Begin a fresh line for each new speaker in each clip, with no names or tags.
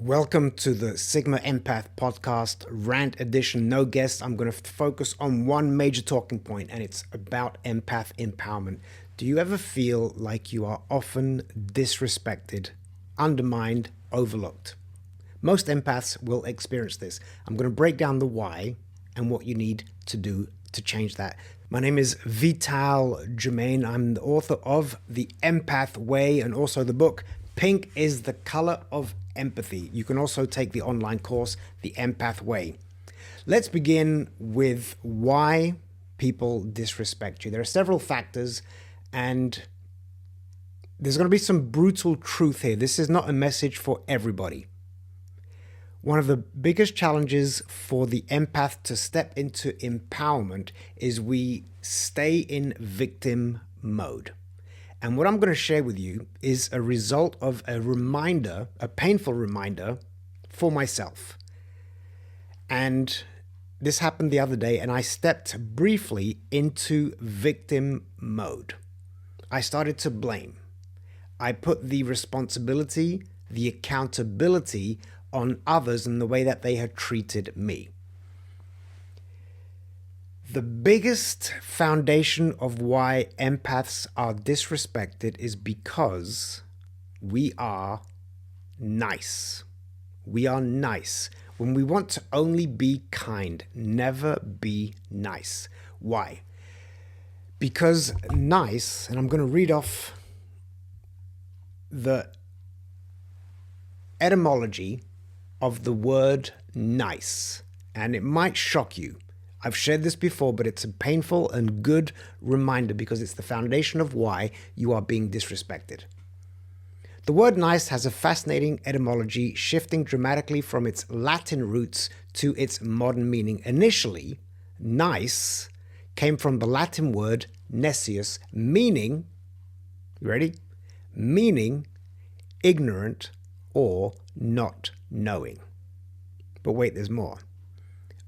Welcome to the Sigma Empath Podcast, Rant Edition. No guests. I'm going to focus on one major talking point, and it's about empath empowerment. Do you ever feel like you are often disrespected, undermined, overlooked? Most empaths will experience this. I'm going to break down the why and what you need to do to change that. My name is Vital Germaine. I'm the author of The Empath Way and also the book Pink is the Color of Empathy. You can also take the online course, The Empath Way. Let's begin with why people disrespect you. There are several factors, and there's going to be some brutal truth here. This is not a message for everybody. One of the biggest challenges for the empath to step into empowerment is we stay in victim mode. And what I'm going to share with you is a result of a reminder, a painful reminder for myself. And this happened the other day, and I stepped briefly into victim mode. I started to blame. I put the responsibility, the accountability on others in the way that they had treated me. The biggest foundation of why empaths are disrespected is because we are nice. We are nice. When we want to only be kind, never be nice. Why? Because nice, and I'm going to read off the etymology of the word nice, and it might shock you. I've shared this before, but it's a painful and good reminder because it's the foundation of why you are being disrespected. The word nice has a fascinating etymology, shifting dramatically from its Latin roots to its modern meaning. Initially, nice came from the Latin word necius, meaning, you ready? Meaning ignorant or not knowing. But wait, there's more.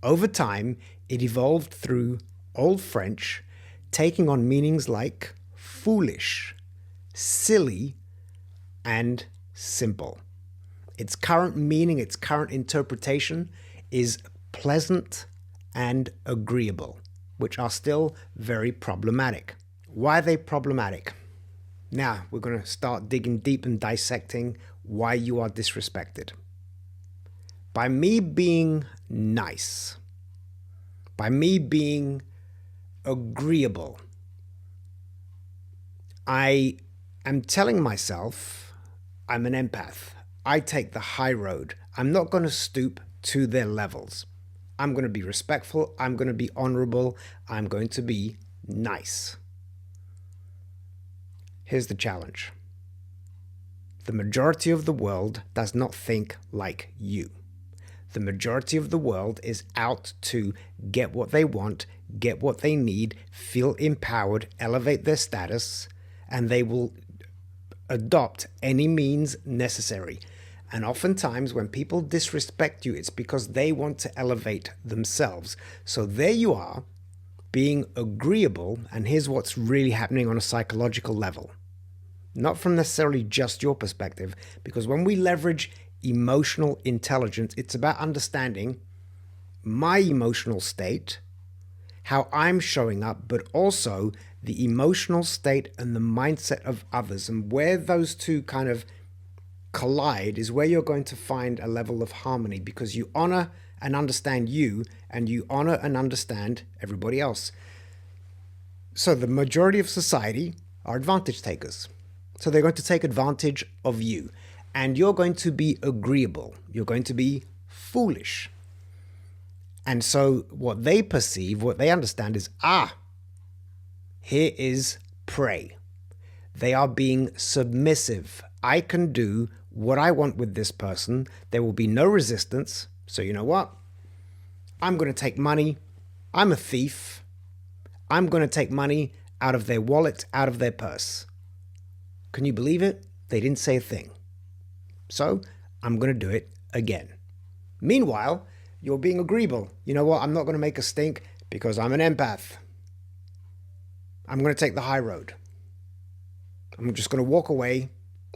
Over time, it evolved through Old French, taking on meanings like foolish, silly, and simple. Its current meaning, its current interpretation is pleasant and agreeable, which are still very problematic. Why are they problematic? Now, we're going to start digging deep and dissecting why you are disrespected. By me being nice, by me being agreeable, I am telling myself I'm an empath. I take the high road. I'm not going to stoop to their levels. I'm going to be respectful. I'm going to be honorable. I'm going to be nice. Here's the challenge. The majority of the world does not think like you. The majority of the world is out to get what they want, get what they need, feel empowered, elevate their status, and they will adopt any means necessary. And oftentimes when people disrespect you, it's because they want to elevate themselves. So there you are, being agreeable, and here's what's really happening on a psychological level. Not from necessarily just your perspective, because when we leverage emotional intelligence, it's about understanding my emotional state, how I'm showing up, but also the emotional state and the mindset of others. And where those two kind of collide is where you're going to find a level of harmony, because you honor and understand you, and you honor and understand everybody else. So the majority of society are advantage takers. So they're going to take advantage of you. And you're going to be agreeable. You're going to be foolish. And so what they perceive, what they understand is, here is prey. They are being submissive. I can do what I want with this person. There will be no resistance. So you know what? I'm going to take money. I'm a thief. I'm going to take money out of their wallet, out of their purse. Can you believe it? They didn't say a thing. So I'm going to do it again. Meanwhile, you're being agreeable. You know what? I'm not going to make a stink because I'm an empath. I'm going to take the high road. I'm just going to walk away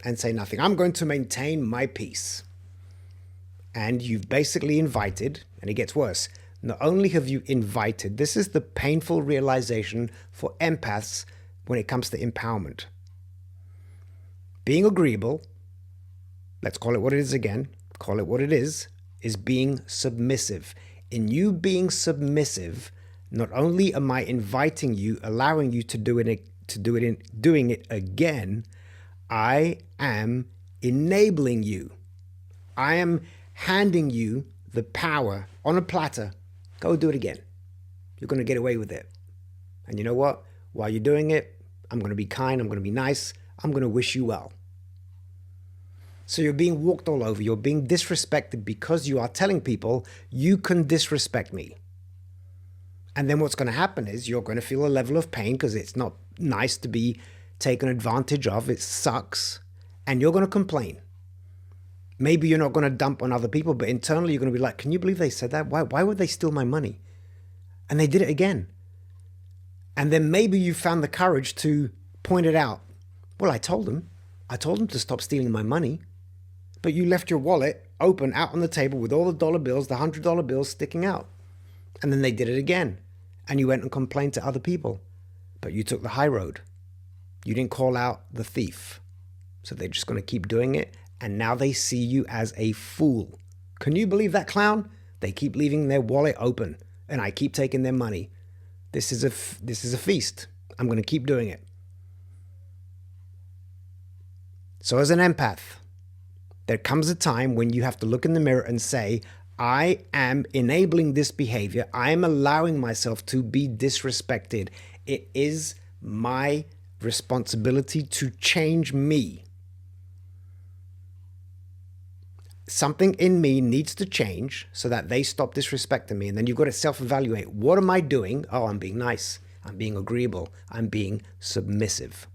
and say nothing. I'm going to maintain my peace. And you've basically invited, and it gets worse. Not only have you invited, this is the painful realization for empaths when it comes to empowerment. Being agreeable, let's call it what it is again, call it what it is being submissive. In you being submissive, not only am I inviting you, allowing you to doing it again, I am enabling you. I am handing you the power on a platter. Go do it again. You're going to get away with it. And you know what? While you're doing it, I'm going to be kind. I'm going to be nice. I'm going to wish you well. So you're being walked all over. You're being disrespected because you are telling people you can disrespect me. And then what's going to happen is you're going to feel a level of pain because it's not nice to be taken advantage of. It sucks. And you're going to complain. Maybe you're not going to dump on other people, but internally you're going to be like, can you believe they said that? Why would they steal my money? And they did it again. And then maybe you found the courage to point it out. Well, I told them to stop stealing my money. But you left your wallet open out on the table with all the dollar bills, the $100 bills sticking out. And then they did it again. And you went and complained to other people. But you took the high road. You didn't call out the thief. So they're just going to keep doing it. And now they see you as a fool. Can you believe that, clown? They keep leaving their wallet open. And I keep taking their money. This is a feast. I'm going to keep doing it. So as an empath, there comes a time when you have to look in the mirror and say, I am enabling this behavior. I am allowing myself to be disrespected. It is my responsibility to change me. Something in me needs to change so that they stop disrespecting me. And then you've got to self-evaluate. What am I doing? Oh, I'm being nice. I'm being agreeable. I'm being submissive.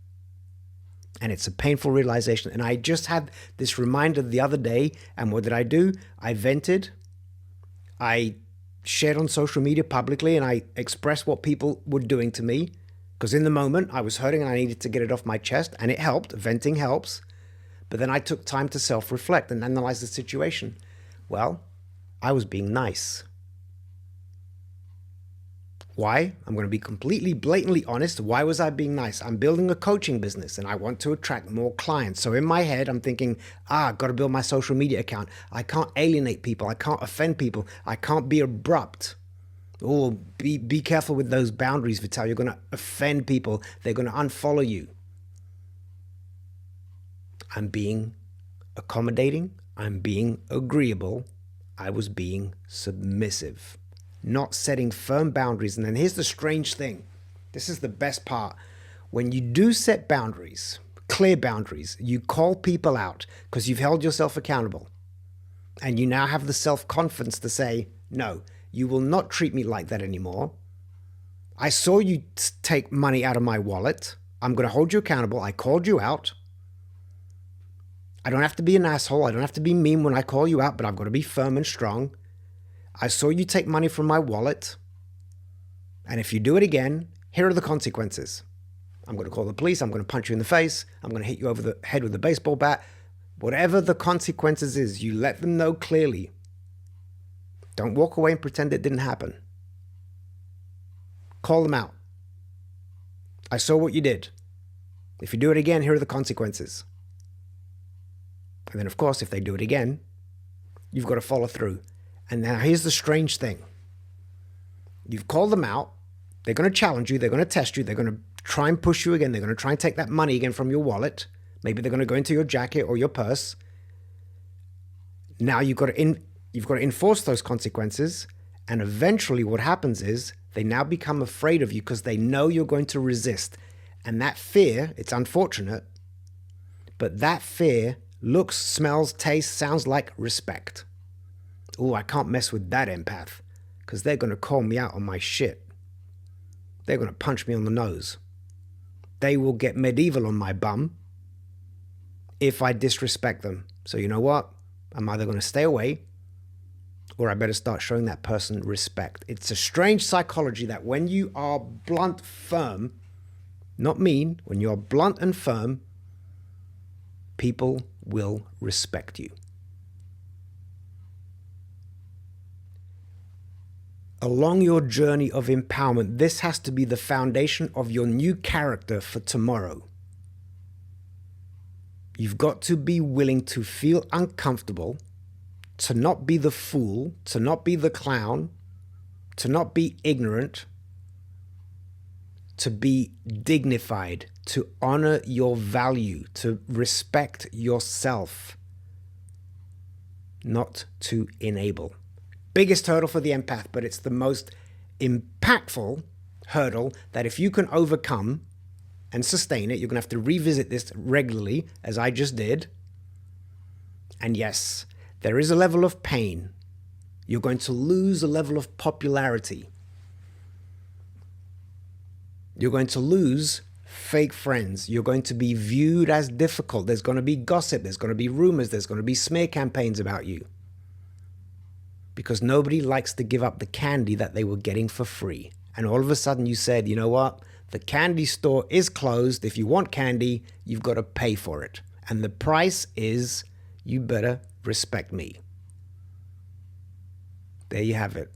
And it's a painful realization. And I just had this reminder the other day. And what did I do? I vented. I shared on social media publicly and I expressed what people were doing to me. Because in the moment I was hurting and I needed to get it off my chest. And it helped. Venting helps. But then I took time to self-reflect and analyze the situation. Well, I was being nice. Why? I'm going to be completely blatantly honest. Why was I being nice? I'm building a coaching business and I want to attract more clients. So in my head, I'm thinking, I've got to build my social media account. I can't alienate people. I can't offend people. I can't be abrupt. Oh, be careful with those boundaries, Vital. You're going to offend people. They're going to unfollow you. I'm being accommodating. I'm being agreeable. I was being submissive. Not setting firm boundaries. And then here's the strange thing. This is the best part. When you do set boundaries, clear boundaries, you call people out because you've held yourself accountable. And you now have the self-confidence to say, no, you will not treat me like that anymore. I saw you take money out of my wallet. I'm going to hold you accountable. I called you out. I don't have to be an asshole. I don't have to be mean when I call you out, but I've got to be firm and strong. I saw you take money from my wallet. And if you do it again, here are the consequences. I'm going to call the police. I'm going to punch you in the face. I'm going to hit you over the head with a baseball bat. Whatever the consequences is, you let them know clearly. Don't walk away and pretend it didn't happen. Call them out. I saw what you did. If you do it again, here are the consequences. And then, of course, if they do it again, you've got to follow through. And now here's the strange thing. You've called them out. They're going to challenge you. They're going to test you. They're going to try and push you again. They're going to try and take that money again from your wallet. Maybe they're going to go into your jacket or your purse. Now you've got to enforce those consequences. And eventually what happens is they now become afraid of you because they know you're going to resist. And that fear, it's unfortunate, but that fear looks, smells, tastes, sounds like respect. Oh, I can't mess with that empath because they're going to call me out on my shit. They're going to punch me on the nose. They will get medieval on my bum if I disrespect them. So you know what? I'm either going to stay away or I better start showing that person respect. It's a strange psychology that when you are blunt, firm, not mean, when you're blunt and firm, people will respect you. Along your journey of empowerment, this has to be the foundation of your new character for tomorrow. You've got to be willing to feel uncomfortable, to not be the fool, to not be the clown, to not be ignorant, to be dignified, to honor your value, to respect yourself, not to enable. Biggest hurdle for the empath, but it's the most impactful hurdle that if you can overcome and sustain it, you're going to have to revisit this regularly, as I just did. And yes, there is a level of pain. You're going to lose a level of popularity. You're going to lose fake friends. You're going to be viewed as difficult. There's going to be gossip. There's going to be rumors. There's going to be smear campaigns about you. Because nobody likes to give up the candy that they were getting for free. And all of a sudden you said, you know what? The candy store is closed. If you want candy, you've got to pay for it. And the price is, you better respect me. There you have it.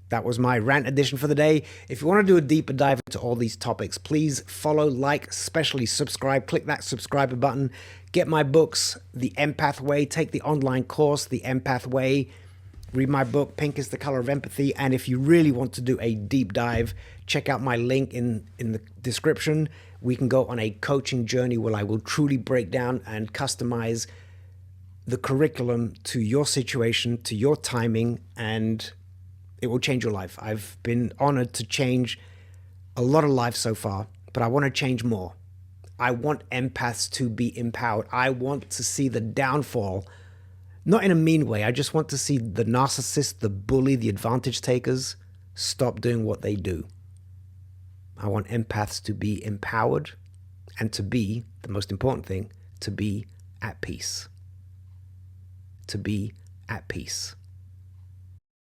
That was my rant edition for the day. If you want to do a deeper dive into all these topics, please follow, like, especially subscribe. Click that subscriber button. Get my books, The Empath Way. Take the online course, The Empath Way. Read my book, Pink is the Color of Empathy. And if you really want to do a deep dive, check out my link in the description. We can go on a coaching journey where I will truly break down and customize the curriculum to your situation, to your timing, and it will change your life. I've been honored to change a lot of lives so far, but I want to change more. I want empaths to be empowered. I want to see the downfall, not in a mean way. I just want to see the narcissist, the bully, the advantage takers stop doing what they do. I want empaths to be empowered and to be, the most important thing, to be at peace. To be at peace.